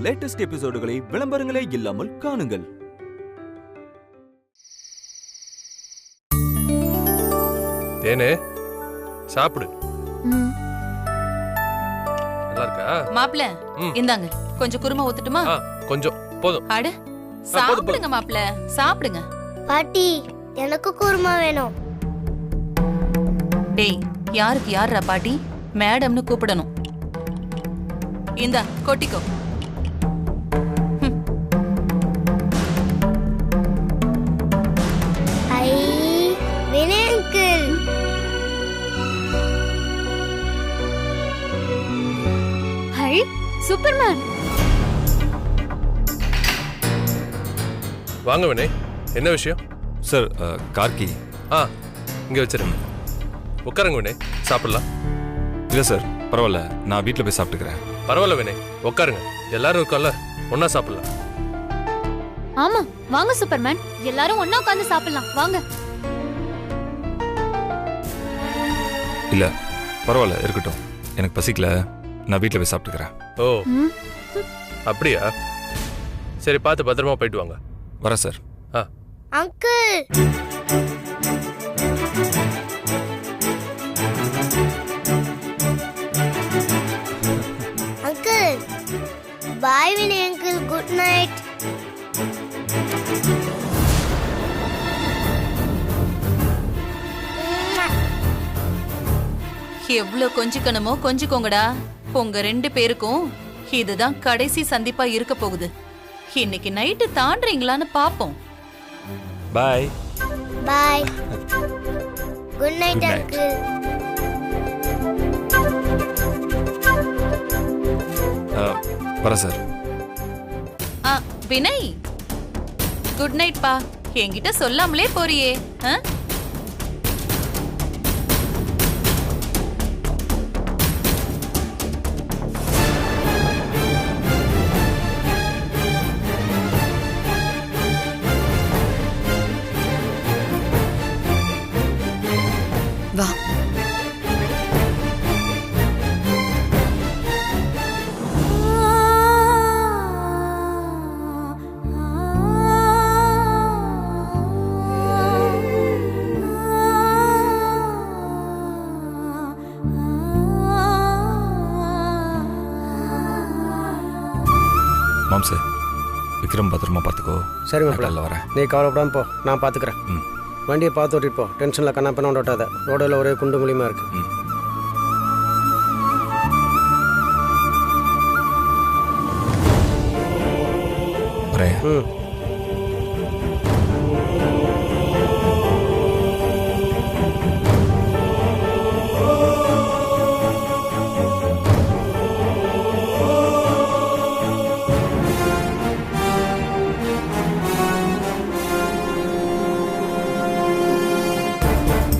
Latest எபிசோடுகளை விளம்பரங்களே இல்லாமல் காணுங்கள். தேனே சாப்பிடு. நல்லா இருக்கா மாப்ள? இந்தாங்க கொஞ்சம் குருமா ஊத்துட்டுமா? கொஞ்சம் போதும். அட சாப்பிடுங்க மாப்ள, சாப்பிடுங்க. பாட்டி எனக்கு குருமா வேணும். டேய், யாருக்கு யாரா பாட்டி? மேடம்னு கூப்பிடணும். இந்தா கொட்டிக்கோ. ஐ வினய் அங்கிள். High Superman. வாங்க வினய், என்ன விஷயம்? சார் கார்கி இங்க வச்சிருங்க. உட்காருங்க வினய், சாப்பிடலாம். இல்லை சார் பரவாயில்ல, நான் வீட்டில் போய் சாப்பிட்டுக்கிறேன். பரவாயில்ல வினய், உட்காருங்க. எல்லாரும் இருக்கோம்ல, ஒன்னா சாப்பிடலாம். ஆமா வாங்க சூப்பர்மேன், எல்லாரும் ஒண்ணா உட்கார்ந்து சாப்பிடலாம் வாங்க. இல்லை பரவாயில்ல இருக்கட்டும், எனக்கு பசிக்கல, நான் வீட்டில் போய் சாப்பிட்டுக்கிறேன். ஓ அப்படியா? சரி, பார்த்து பத்திரமா போயிட்டு வாங்க. வரேன் sir. Uncle uncle bye Vinay uncle, good night. எவ்வளவு கொஞ்சிக்கணுமோ கொஞ்சிக்கோங்கடா. உங்க 2 பேருக்கும் இதுதான் கடைசி சந்திப்பா இருக்க போகுது. இன்னைக்கு நைட்டு தாண்டறீங்களான்னு பாப்போம். Bye bye. Good night Good night. Uncle. வரேன் சார். வினய் குட் நைட் பா. என்கிட்ட சொல்லாமலே போறியே. வா. மாம்சே, விக்ரம் பத்திரமா பார்த்துக்கோ. சரி நான் காலைல வரேன். நீ கவலைப்படாம போ, நான் பார்த்துக்கிறேன். வண்டியை பார்த்து ஓட்டிட்டு போ, டென்ஷனில் கண்ணா பண்ண ஓட்டாத. ரோடில் ஒரே குண்டு குழியுமா இருக்கு. வரேன்.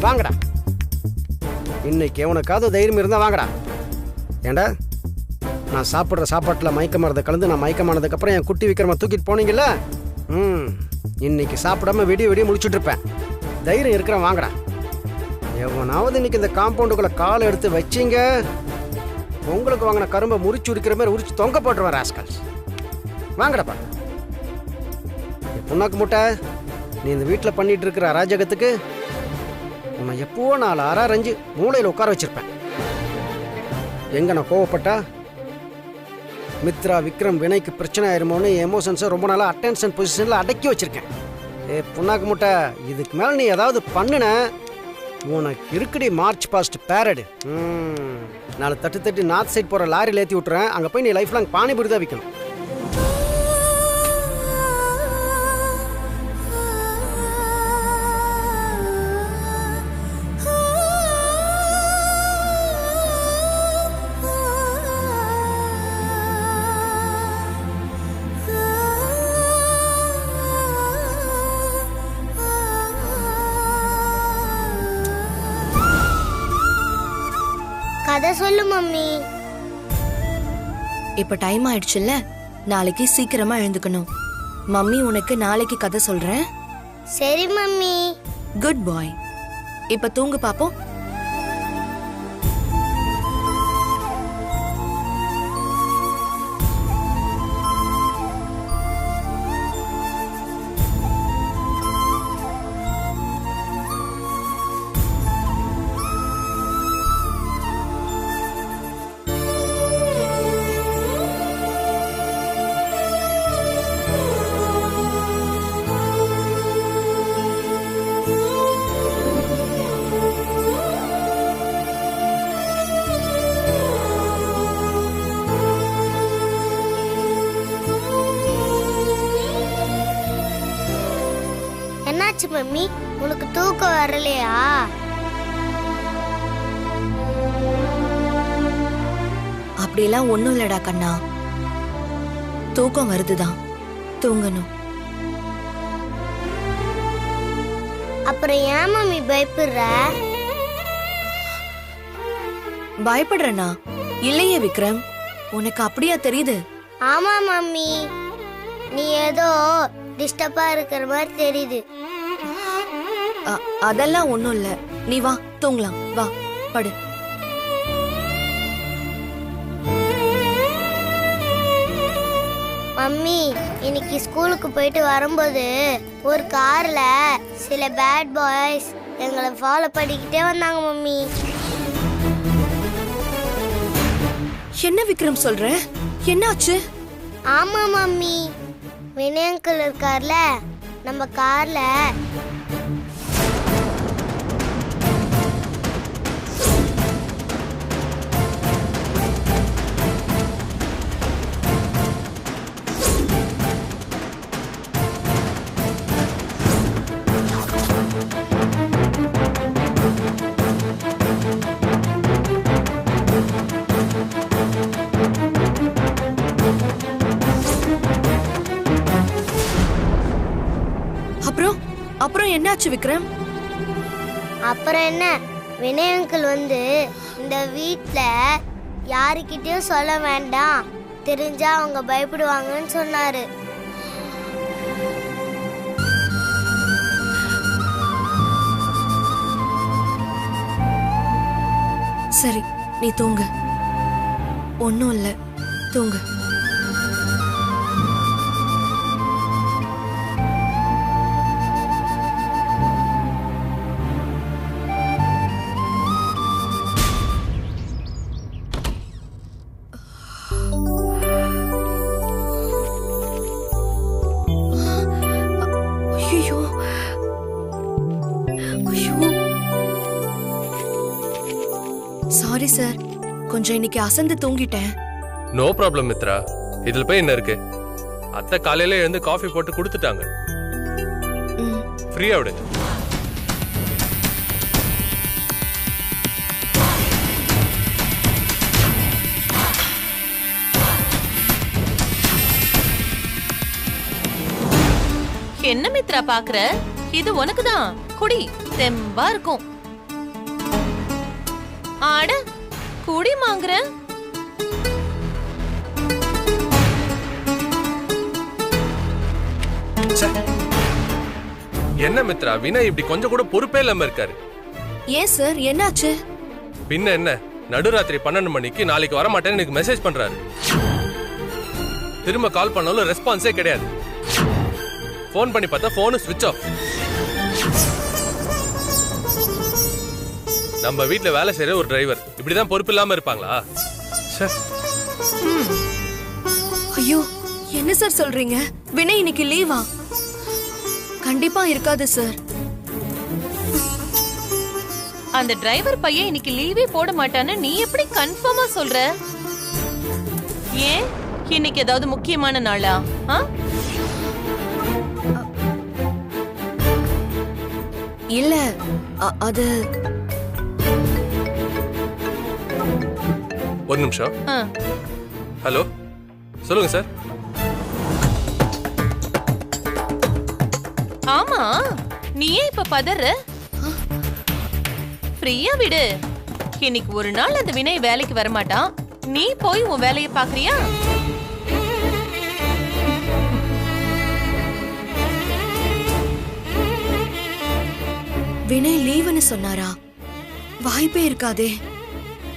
வாங்கடா, இன்னைக்கு எவனுக்காவது தைரியம் இருந்தா வாங்கடா. ஏண்டா, நான் சாப்பிட்ற சாப்பாட்டில் மயக்க மருந்தை கலந்து நான் மயக்கமானதுக்கப்புறம் என் குட்டி விக்ரம தூக்கிட்டு போனீங்கல்ல, இன்னைக்கு சாப்பிடாம விடிய விடிய முடிச்சுட்டு இருப்பேன். தைரியம் இருக்கிறேன் வாங்கடா. எவனாவது இன்னைக்கு இந்த காம்பவுண்டுக்குள்ள காலை எடுத்து வச்சிங்க, உங்களுக்கு வாங்கின கரும்பை முறிச்சு உரிக்கிற மாதிரி உரிச்சு தொங்க போட்டுருவேன் ராஸ்கல்ஸ். வாங்கடாப்பா. புண்ணாக்கு முட்டை, நீ இந்த வீட்டில் பண்ணிட்டு இருக்கிற அராஜகத்துக்கு உன்னை எப்போ 4 அரைஞ்சு மூளையில் உட்கார வச்சிருப்பேன். எங்க நான் கோவப்பட்டா மித்ரா விக்ரம் வினய்க்கு பிரச்சனை ஆயிருமோன்னு எமோஷன்ஸை ரொம்ப நாளாக அட்டென்ஷன் பொசிஷனில் அடக்கி வச்சிருக்கேன். புண்ணாக்கு முட்டை, இதுக்கு மேலே நீ ஏதாவது பண்ணுன உனக்கு இருக்குடி மார்ச் பாஸ்ட் பேரடு. 4 தட்டு நார்த் சைட் போகிற லாரியில் ஏற்றி விட்டுறேன். அங்கே போய் நீ லைஃப் லாங் பானிபூரி தான் விற்கணும். கதை சொல்லு மம்மி. இப்ப டைம் ஆயிடுச்சுல்ல, நாளைக்கு சீக்கிரமா எழுந்துக்கணும். மம்மி உனக்கு நாளைக்கு கதை சொல்றேன். சரி மம்மி. குட் பாய். இப்ப தூங்கு பாப்போம். என்னாச்சு மம்மி? உனக்கு தூக்கம் வரலையா? அப்படியெல்லாம் ஒண்ணும் இல்லடா கண்ணா. தூக்கம் வருதுதான், தூங்கணும். அப்புறம் ஏன் மம்மி பயப்படுற? பயப்படுறனா? இல்லையே விக்ரம், உனக்கு அப்படியா தெரியுது? ஆமா மம்மி, நீ ஏதோ டிஸ்டர்பா இருக்கிற மாதிரி தெரியுது. அதெல்லாம் ஒண்ணும் இல்ல. நீ வா தூங்கலாம், வா படு. மம்மி, இன்னைக்கு ஸ்கூலுக்கு போயிட்டு வரும்போது ஒரு கார்ல சில பேட் பாய்ஸ் எங்களை ஃபாலோ பண்ணிக்கிட்டே வந்தாங்க மம்மி. என்ன விக்ரம் சொல்ற? என்னாச்சு? ஆமா மம்மி, வினய் அங்கிள் இருக்கார்ல, நம்ம கார்ல அப்புறம் என்னாச்சு விக்ரம்? அப்புறம் என்ன, வினய் அங்கிள் வந்து இந்த வீட்ல யாருக்கிட்டயும் சொல்ல வேண்டாம், தெரிஞ்சா அவங்க பயப்படுவாங்கன்னு சொன்னாரு. சரி, நீ தூங்கு. ஒன்னும் இல்ல, தூங்கு. சாரி சார், கொஞ்சம் இன்னைக்கு அசந்து தூங்கிட்டேன். நோ ப்ராப்ளம் மித்ரா, இதுல போய் என்ன இருக்கு? அத்தை காலையில எழுந்து காஃபி போட்டு கொடுத்துட்டாங்க, ஃப்ரீயா விடுங்க. என்ன மித்ரா பாக்குற? இது உனக்குதான், குடி, தெம்பா இருக்கும். ஆட குடி மாங்குற. என்ன மித்ரா, வினய் இப்படி கொஞ்சம் கூட பொறுப்பே இல்லாம இருக்காரு. ஏன் சார், என்னாச்சு? பின்ன என்ன, நடுராத்திரி 12 மணிக்கு நாளைக்கு வர மாட்டேன்னு எனக்கு மெசேஜ் பண்றாரு. திரும்ப கால் பண்ணாலும் ரெஸ்பான்ஸே கிடையாது. போன் பண்ணி பார்த்தா போன் ஸ்விட்ச் ஆஃப். நம்ம வீட்ல வேலை செய்யற ஒரு டிரைவர் இப்படிதான் பொறுப்பு இல்லாம இருப்பாங்களா? ஐயோ, என்ன சார் சொல்றீங்க? வினய் இன்னைக்கு லீவா? கண்டிப்பா இருக்காது சார். அந்த டிரைவர் பையன் இன்னைக்கு லீவே போட மாட்டான்னு நீ எப்படி கன்ஃபார்மா சொல்ற? ஏன், இன்னைக்கு ஏதாவது முக்கியமான நாளா? இல்ல, அது ஒரு நிமிஷம். ஹலோ, சொல்லுங்க சார். ஆமா, நீ ஏன் இப்ப பதற? ஃப்ரீயா விடு. இன்னைக்கு ஒரு நாள் அந்த வினய் வேலைக்கு வரமாட்டான், நீ போய் உன் வேலையை பாக்குறியா? வினய் லீவுன்னு சொன்னாரா? வாய்ப்பே இருக்காதே.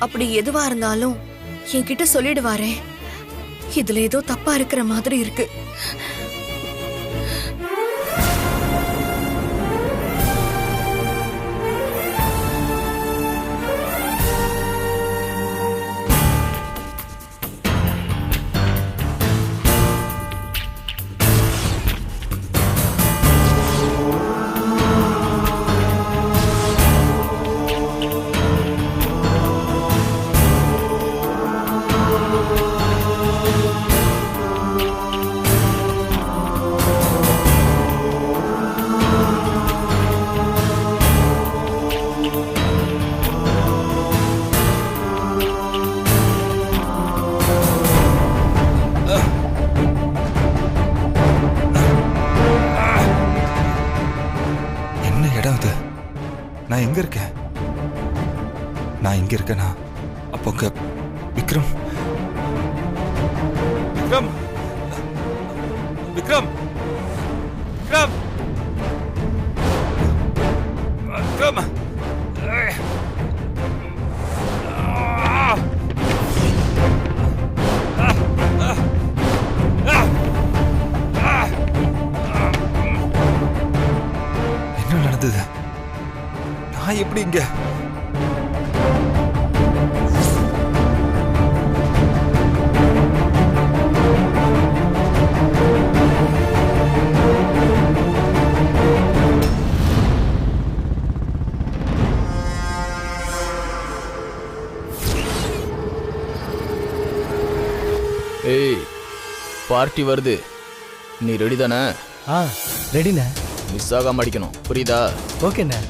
அப்படி எதுவா இருந்தாலும் என்கிட்ட சொல்லிடுவாரே. இதுல ஏதோ தப்பா இருக்கிற மாதிரி இருக்கு. நான் எங்க இருக்கேன்? நான் இங்க இருக்கேனா? அப்போ விக்ரம் விக்ரம் விக்ரம் விக்ரம் விக்ரம் என்ன நடந்தது? நான் எப்படி இங்க? ஏய், பார்ட்டி வருது. நீ ரெடி தானே? ரெடிண்ணே. மிஸ் ஆகாம அடிக்கணும், புரியுதா? ஓகேண்ணே.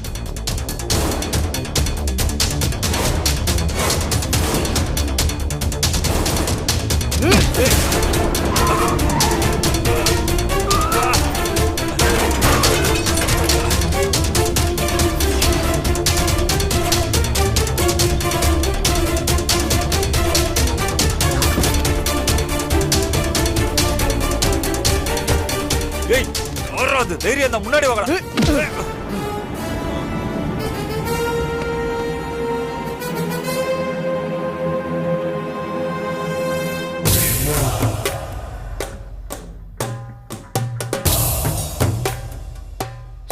ஏய், வராது தைரியம் தான், முன்னாடி வாங்கடா.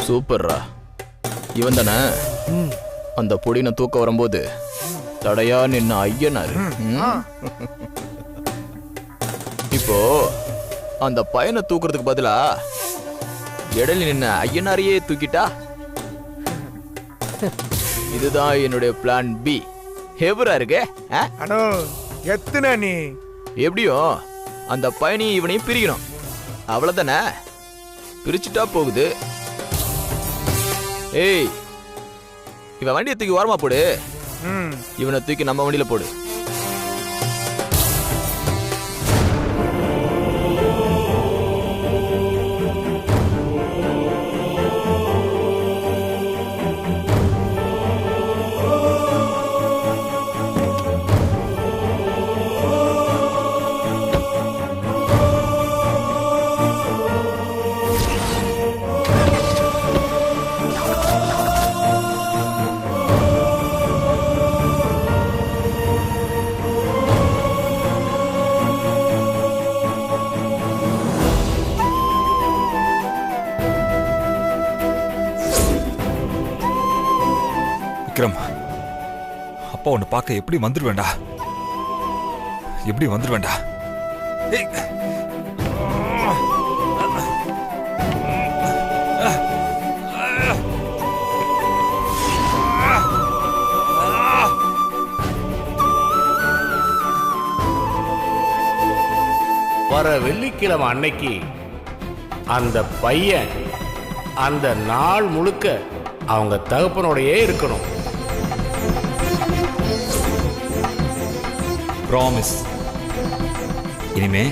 சூப்பர்ரா. இவன் தானே அந்த பொடினை தூக்க வரும்போது தடையா நின்ன ஐயனாரு? இப்போ அந்த பையனை தூக்குறதுக்கு பதிலா இடையில நின்ன ஐயனாரையே தூக்கிட்டா? இதுதான் என்னுடைய பிளான் பி. ஹெவரா இருக்கு. அனோ எத்தனை நீ எப்படியும் அந்த பையனையும் இவனையும் பிரிக்கணும், அவ்வளவுதானே? பிரிச்சுட்டா போகுது. ஏய், இவன் வண்டியை தூக்கி ஓரமா போடு, இவனை தூக்கி நம்ம வண்டியில போடு. விக்ரம், அப்பா உன்னை பார்க்க எப்படி வந்துருவேண்டா, எப்படி வந்துருவேண்டா. வர வெள்ளிக்கிழமை அன்னைக்கு அந்த பையன் அந்த நாள் முழுக்க அவங்க தகப்பனோடையே இருக்கணும். ப்ராமிஸ். இனிமே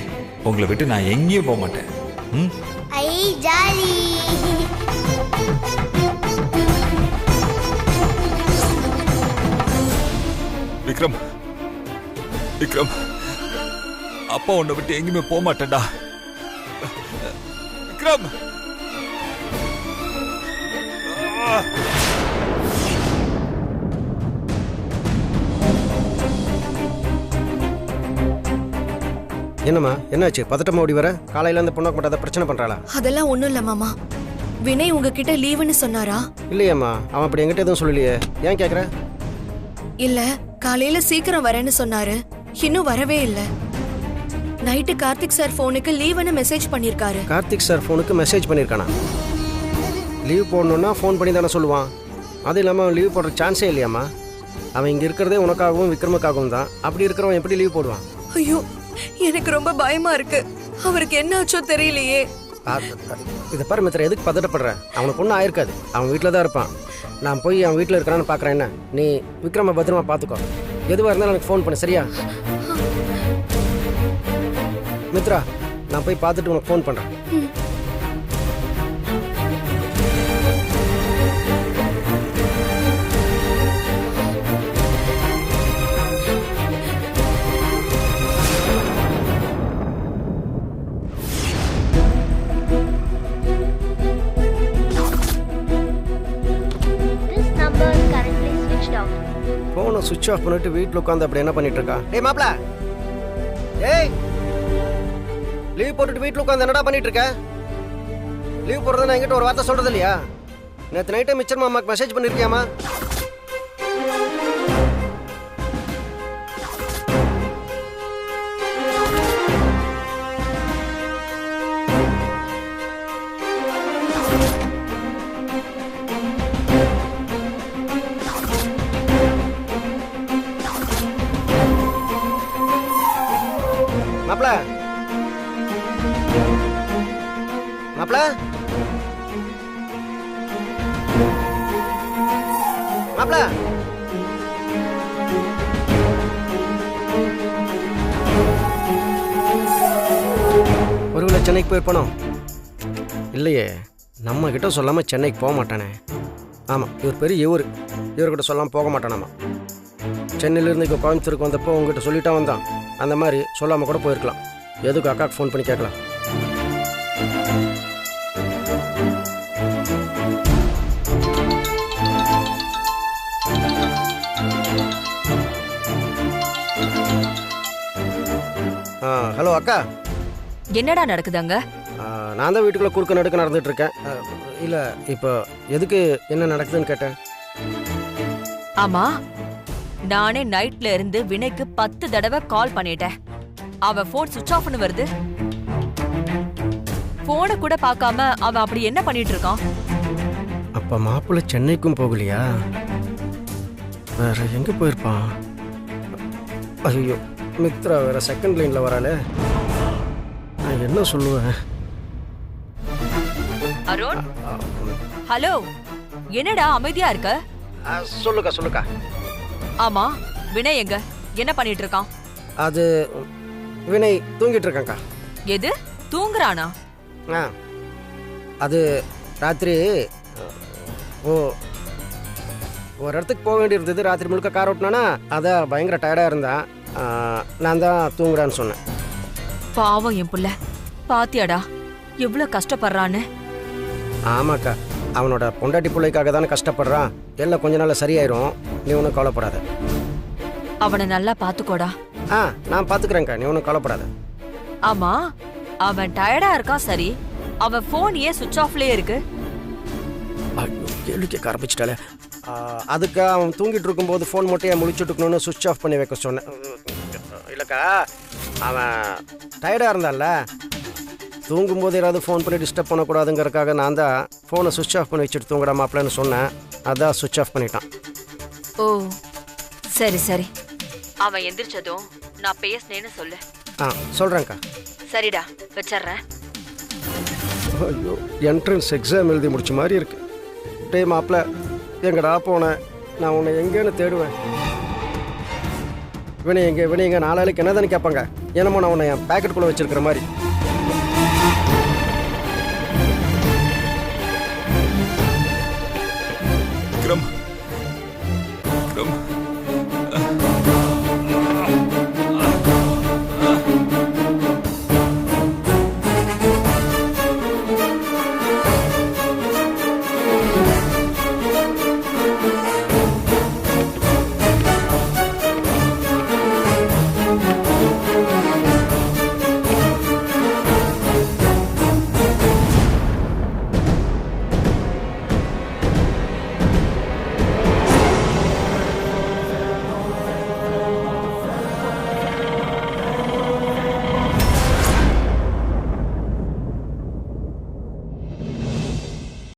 உங்களை விட்டு நான் எங்கேயும் போக மாட்டேன். ஐ ஜாலி. விக்ரம் விக்ரம், அப்பா உன்னை விட்டு எங்கேயுமே போக மாட்டேன்டா. விக்ரம், என்னம்மா என்னாச்சு? பதட்டமா ஓடி வர? காலையில அந்த பொண்ணாக்கு மட்டும் பிரச்சனை பண்றாளா? அதெல்லாம் ஒண்ணும் இல்ல மாமா. வினய் உங்ககிட்ட லீவுன்னு சொன்னாரா? இல்லையம்மா, அவன் அப்படி என்கிட்ட எதுவும் சொல்லலையே. ஏன் கேக்குற? இல்ல, காலையில சீக்கிரம் வரேன்னு சொன்னாரு, இன்னும் வரவே இல்ல. நைட்டு கார்த்திக் சார் போனுக்கு லீவுன்னு மெசேஜ் பண்ணிருக்காரு. கார்த்திக் சார் போனுக்கு மெசேஜ் பண்ணிருக்கானா? லீவ் போடணும்னா ஃபோன் பண்ணி தானே சொல்லுவான். அது இல்லாமல் அவன் லீவ் போடுற சான்ஸே இல்லையாம்மா. அவன் இங்கே இருக்கிறதே உனக்காகவும் விக்ரமுக்காகவும் தான். அப்படி இருக்கிறவன் எப்படி லீவ் போடுவான்? ஐயோ, எனக்கு ரொம்ப பயமா இருக்கு. அவருக்கு என்ன ஆச்சோ தெரியலையே. இதை பாரு மித்திர, எதுக்கு பதட்டப்படுற? அவனுக்கு ஒன்றும் ஆயிருக்காது. அவன் வீட்டில் தான் இருப்பான். நான் போய் அவன் வீட்டில் இருக்கிறான்னு பார்க்குறேன். என்ன, நீ விக்ரம பத்திரமா பார்த்துக்கோ. எதுவாக இருந்தாலும் எனக்கு ஃபோன் பண்ணு, சரியா? மித்ரா, நான் போய் பார்த்துட்டு உனக்கு ஃபோன் பண்ணுறேன். சுவிட்ச் ஆஃப் பண்ணிட்டு வீட்டில் உட்காந்து அப்படி என்ன பண்ணிட்டு இருக்கா? டேய் மாப்ள, ஏய் லீவ் போட்டுட்டு வீட்டில் உட்காந்து என்னடா பண்ணிட்டு இருக்க? லீவ் போடுறத நான் என்கிட்ட ஒரு வார்த்தை சொல்றது இல்லையா? நேற்று நைட்டே மிச்சர் மாமாக்கு மெசேஜ் பண்ணிருக்கியாமா? மாப்ள மாப்ள மாப்ள ஒருவேளை சென்னைக்கு போயிருப்பானோ? இல்லையே, நம்ம கிட்ட சொல்லாம சென்னைக்கு போக மாட்டானே. ஆமா, இவர் பெரிய இவர்கிட்ட சொல்லாம போக மாட்டானாமா. சென்னையிலேருந்து இப்போ கோயம்புத்தூருக்கு வந்தப்போ உங்ககிட்ட சொல்லிட்டா வந்தான். அந்த மாதிரி சொல்லாமல் கூட போயிருக்கலாம். எதுக்கு அக்காவுக்கு ஃபோன் பண்ணி கேட்கலாம். ஹலோ அக்கா. என்னடா நடக்குதாங்க? நான் தான் வீட்டுக்குள்ள குறுக்க நடுக்க நடந்துட்டு இருக்கேன். இல்லை, இப்போ எதுக்கு என்ன நடக்குதுன்னு கேட்டேன். ஆமா, நானே நைட்ல இருந்து வினைக்கு 10 தடவை கால் பண்ணிட்டேன். அவன் போன் சுவிட்ச் ஆஃப்னு வருது. போனை கூட பார்க்காம அவன் அப்படி என்ன பண்ணிட்டு இருக்கான்? அப்ப மாப்பிள்ளை சென்னைக்கும் போகலையா? வேற எங்க போயிருப்பான்? ஐயோ, மித்ரா வேற செகண்ட் லைன்ல வராளே. நான் என்ன சொல்லுவேன்? அருண், ஹலோ, என்னடா அமைதியா இருக்க? சொல்லுக்கா. ஆமா, வினய் எங்க? என்ன பண்ணிட்டு இருக்கான்? அது வினய் தூங்கிட்டு இருக்கான்க்கா. எது, தூங்குறானா? அது ராத்திரி ஒரு இடத்துக்கு போக வேண்டியிருந்தது. ராத்திரி முழுக்க கார் ஓட்டினானா, அதான் பயங்கர டயர்டாக இருந்தான். நான் தான் தூங்குறான்னு சொன்னேன். பாவம் என் புள்ள, பாத்தியாடா எவ்வளவு கஷ்டப்படுறான்னு. ஆமாக்கா, அவனோட பொண்டாட்டி பிள்ளைக்காக தானே கஷ்டப்படுறான். எல்லாம் கொஞ்ச நாள் சரியாயிரும், நீ ஒன்றும் கவலைப்படாத. அவனை நல்லா பாத்துக்கோடா. நான் பாத்துக்கிறேன்க்கா, நீ ஒன்றும் கவலைப்படாத. ஆமா, அவன் டயர்டா இருக்கான் சரி, அவன் போன் ஏன் சுவிட்ச் ஆஃப்லயே இருக்கு? கேள்வி கேட்க ஆரம்பிச்சிட்டாலே. அதுக்கு அவன் தூங்கிட்டு இருக்கும்போது ஃபோன் மட்டும் முழிச்சுட்டு இருக்கணும்னு சுவிட்ச் ஆஃப் பண்ணி வைக்க சொன்னேன். இல்லைக்கா, அவன் டயர்டாக இருந்தான்ல, தூங்கும்போது ஏதாவது ஃபோன் பண்ணி டிஸ்டர்ப் பண்ணக்கூடாதுங்கிறதுக்காக நான் தான் ஃபோனை சுவிட்ச் ஆஃப் பண்ணி வச்சுட்டு தூங்குற மாப்பிள்ளன்னு சொன்னேன். அதான் சுவிட்ச் ஆஃப் பண்ணிட்டான். ஓ சரி சரி, அவன் எந்திரிச்சதும் நான் பேசினேன்னு சொல்லு. சொல்கிறேன்க்கா. சரிடா, வச்சிட்றேன். ஐயோ, என்ட்ரன்ஸ் எக்ஸாம் எழுதி முடிச்ச மாதிரி இருக்கு. டே மாப்பிள்ள, எங்கடா போனேன்? நான் உன்னை எங்கேன்னு தேடுவேன். வினய் எங்கே 4 நாளைக்கு என்னதானு கேட்பாங்க. என்னமோ நான் உன்னை என் பேக்கெட்டுக்குள்ளே வச்சிருக்கிற மாதிரி.